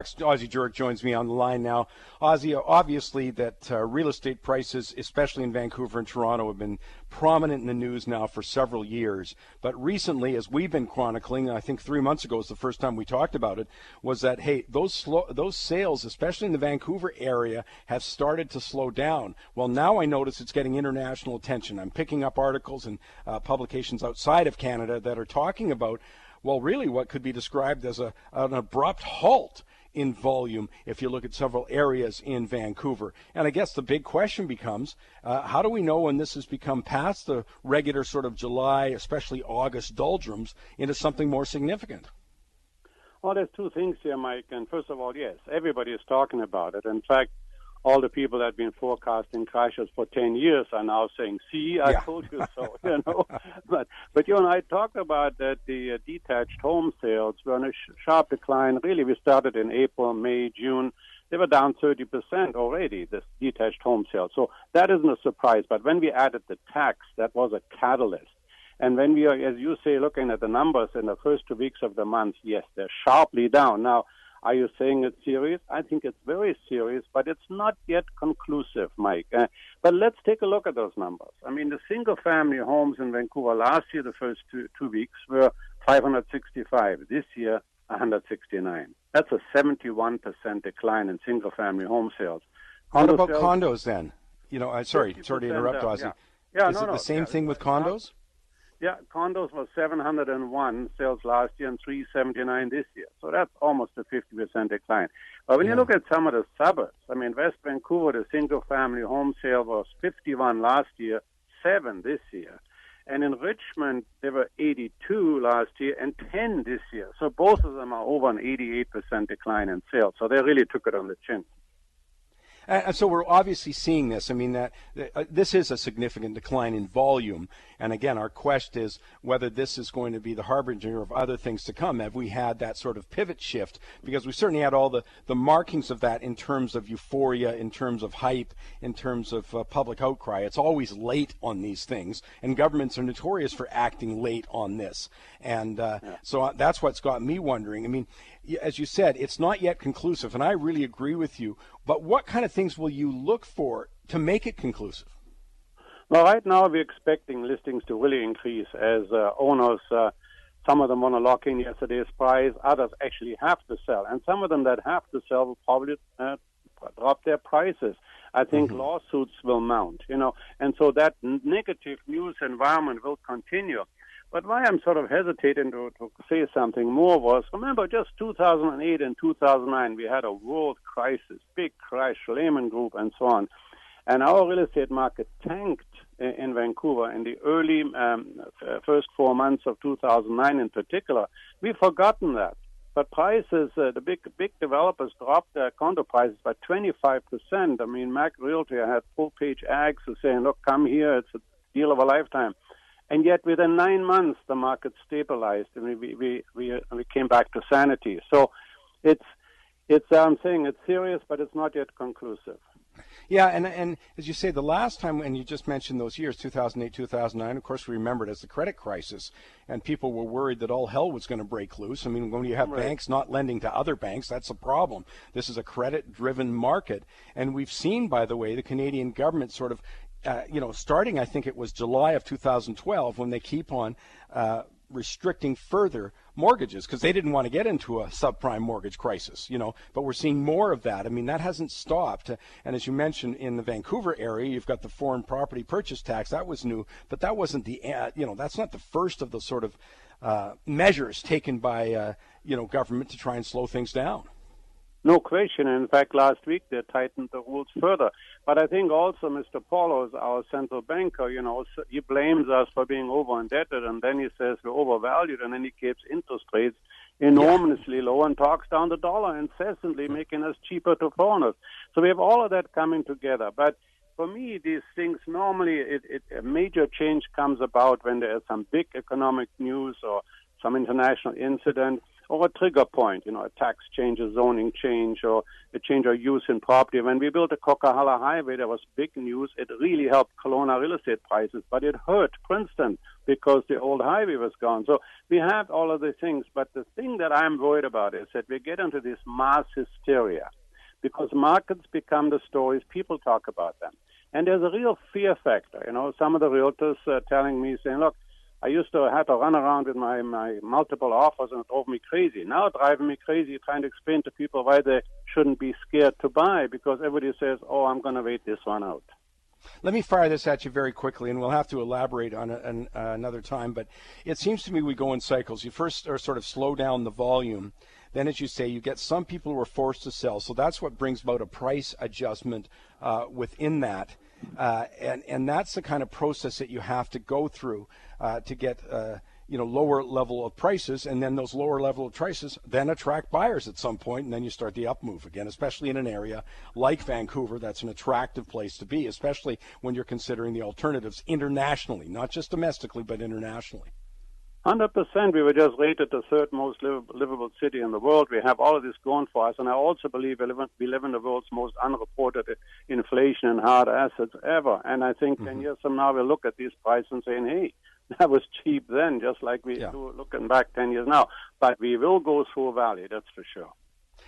Ozzie Jurek joins me on the line now. Ozzie, obviously that real estate prices, especially in Vancouver and Toronto, have been prominent in the news now for several years. But recently, as we've been chronicling, I think 3 months ago was the first time we talked about it, was that, hey, those sales, especially in the Vancouver area, have started to slow down. Well, now I notice it's getting international attention. I'm picking up articles and publications outside of Canada that are talking about, well, really what could be described as an abrupt halt in volume if you look at several areas in Vancouver. And I guess the big question becomes, how do we know when this has become past the regular sort of July, especially August doldrums, into something more significant? Well, there's two things here, Mike. And first of all, yes, everybody is talking about it. In fact, all the people that have been forecasting crashes for 10 years are now saying, see, I told you so, But you and I talked about that the detached home sales were on a sharp decline. Really, we started in April, May, June. They were down 30% already, this detached home sales. So that isn't a surprise. But when we added the tax, that was a catalyst. And when we are, as you say, looking at the numbers in the first 2 weeks of the month, yes, they're sharply down. Now, are you saying it's serious? I think it's very serious, but it's not yet conclusive, Mike. But let's take a look at those numbers. I mean, the single-family homes in Vancouver last year, the first two weeks, were 565. This year, 169. That's a 71% decline in single-family home sales. What about condos then? You know, sorry to interrupt, Ozzie. Yeah. Is it the same thing with condos? Yeah, condos were 701 sales last year and 379 this year. So that's almost a 50% decline. But when you look at some of the suburbs, I mean, West Vancouver, the single-family home sale was 51 last year, 7 this year. And in Richmond, there were 82 last year and 10 this year. So both of them are over an 88% decline in sales. So they really took it on the chin. And so we're obviously seeing this. I mean, this is a significant decline in volume. And again, our quest is whether this is going to be the harbinger of other things to come. Have we had that sort of pivot shift? Because we certainly had all the markings of that in terms of euphoria, in terms of hype, in terms of public outcry. It's always late on these things, and governments are notorious for acting late on this. And so that's what's got me wondering. I mean, as you said, it's not yet conclusive, and I really agree with you. But what kind of things will you look for to make it conclusive? Well, right now we're expecting listings to really increase as owners, some of them want to lock in yesterday's price, others actually have to sell. And some of them that have to sell will probably drop their prices. I think lawsuits will mount, and so that negative news environment will continue. But why I'm sort of hesitating to say something more was, remember, just 2008 and 2009, we had a world crisis, big crash, Lehman Group, and so on. And our real estate market tanked in Vancouver in the early first 4 months of 2009 in particular. We've forgotten that. But prices, the big developers dropped their condo prices by 25%. I mean, Mac Realty had full-page ads saying, look, come here, it's a deal of a lifetime. And yet, within 9 months, the market stabilized, and we came back to sanity. So, I'm saying it's serious, but it's not yet conclusive. Yeah, and as you say, the last time, and you just mentioned those years, 2008, 2009, of course, we remember it as the credit crisis, and people were worried that all hell was going to break loose. I mean, when you have banks not lending to other banks, that's a problem. This is a credit-driven market, and we've seen, by the way, the Canadian government sort of starting, I think it was July of 2012, when they keep on restricting further mortgages because they didn't want to get into a subprime mortgage crisis, but we're seeing more of that. I mean, that hasn't stopped. And as you mentioned, in the Vancouver area, you've got the foreign property purchase tax. That was new, but that wasn't that's not the first of the sort of measures taken by, government to try and slow things down. No question. In fact, last week they tightened the rules further. But I think also Mr. Paulos, our central banker, he blames us for being over-indebted, and then he says we're overvalued, and then he keeps interest rates enormously low and talks down the dollar incessantly, making us cheaper to foreigners. So we have all of that coming together. But for me, these things, normally a major change comes about when there is some big economic news or some international incident, or a trigger point, a tax change, a zoning change, or a change of use in property. When we built the Coquihalla Highway, there was big news. It really helped Kelowna real estate prices, but it hurt Princeton because the old highway was gone. So we have all of these things, but the thing that I'm worried about is that we get into this mass hysteria because markets become the stories, people talk about them. And there's a real fear factor. Some of the realtors telling me, saying, look, I used to have to run around with my multiple offers and it drove me crazy. Now it's driving me crazy trying to explain to people why they shouldn't be scared to buy because everybody says, oh, I'm going to wait this one out. Let me fire this at you very quickly, and we'll have to elaborate on it another time. But it seems to me we go in cycles. You first are sort of slow down the volume. Then, as you say, you get some people who are forced to sell. So that's what brings about a price adjustment within that. And that's the kind of process that you have to go through to get lower level of prices, and then those lower level of prices then attract buyers at some point, and then you start the up move again, especially in an area like Vancouver. That's an attractive place to be, especially when you're considering the alternatives internationally, not just domestically, but internationally. 100%. We were just rated the third most livable city in the world. We have all of this going for us, and I also believe we live in the world's most unreported inflation and hard assets ever. And I think 10 years from now we'll look at these prices and saying, hey, that was cheap then, just like we do looking back 10 years now. But we will go through a valley, that's for sure.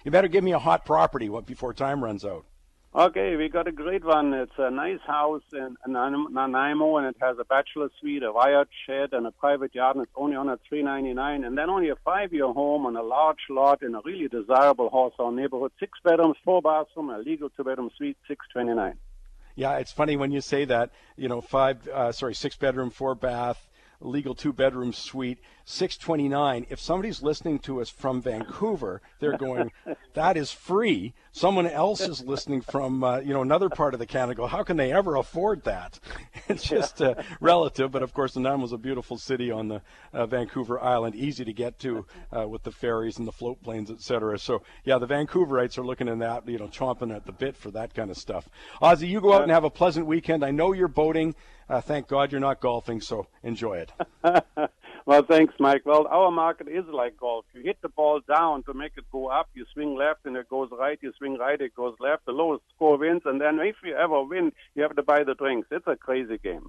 You better give me a hot property before time runs out. Okay, we got a great one. It's a nice house in Nanaimo, and it has a bachelor suite, a wired shed, and a private yard, and it's only on at $399, and then only a 5-year home on a large lot in a really desirable Hawthorne neighborhood. 6 bedrooms, 4 bathrooms, a legal 2-bedroom suite, $629. Yeah, it's funny when you say that. 6 bedroom, 4 bath, legal 2-bedroom suite, $629. If somebody's listening to us from Vancouver, they're going, that is free. Someone else is listening from another part of the Canada. Go, how can they ever afford that? It's just relative, but of course Nanaimo's a beautiful city on the Vancouver Island, easy to get to with the ferries and the float planes, etc. So yeah, the Vancouverites are looking at that, chomping at the bit for that kind of stuff. Ozzie, you go out and have a pleasant weekend. I know you're boating. Thank God you're not golfing, so enjoy it. Well, thanks, Mike. Well, our market is like golf. You hit the ball down to make it go up. You swing left and it goes right. You swing right, it goes left. The lowest score wins. And then if you ever win, you have to buy the drinks. It's a crazy game.